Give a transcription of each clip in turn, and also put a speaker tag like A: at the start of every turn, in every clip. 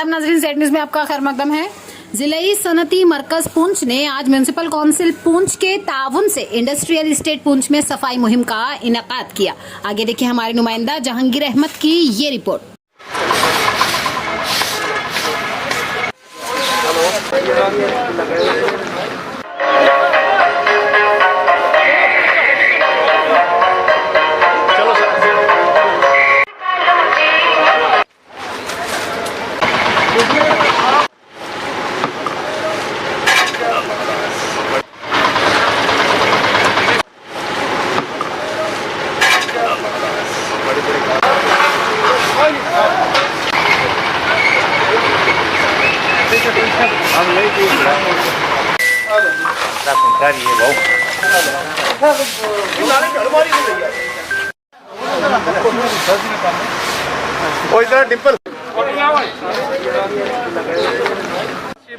A: आदाब नाज़रीन, Z news में आपका खैर मकदम है। जिले सनती मरकज पुंछ ने आज म्यूनिसिपल काउंसिल पुंछ के ताउन से इंडस्ट्रियल इस्टेट पुंछ में सफाई मुहिम का इनेकाद किया। आगे देखिए हमारे नुमाइंदा जहांगीर अहमद की ये रिपोर्ट।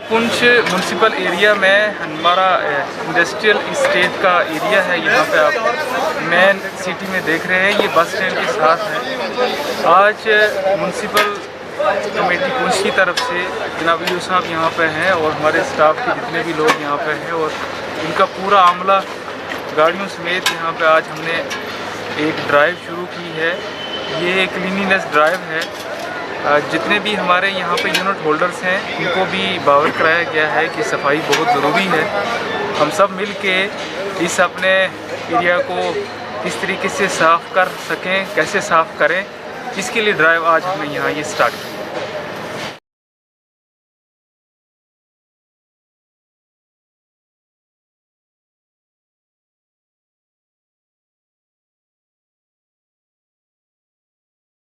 B: पुंछ म्यूनसिपल एरिया में हमारा इंडस्ट्रियल इस्टेट का एरिया है। यहाँ पे आप मेन सिटी में देख रहे हैं, ये बस स्टैंड के साथ है। आज म्यूनसिपल कमेटी पुंछ की तरफ से जनाब ईओ साहब यहाँ पे हैं और हमारे स्टाफ के जितने भी लोग यहाँ पे हैं और इनका पूरा आमला गाड़ियों समेत यहाँ पे आज हमने एक ड्राइव शुरू की है। ये क्लीनिनेस ड्राइव है। जितने भी हमारे यहाँ पे यूनिट होल्डर्स हैं उनको भी बावर कराया गया है कि सफाई बहुत ज़रूरी है। हम सब मिल के इस अपने एरिया को किस तरीके से साफ़ कर सकें, कैसे साफ़ करें, इसके लिए ड्राइव आज हमने यहाँ ये स्टार्ट किया।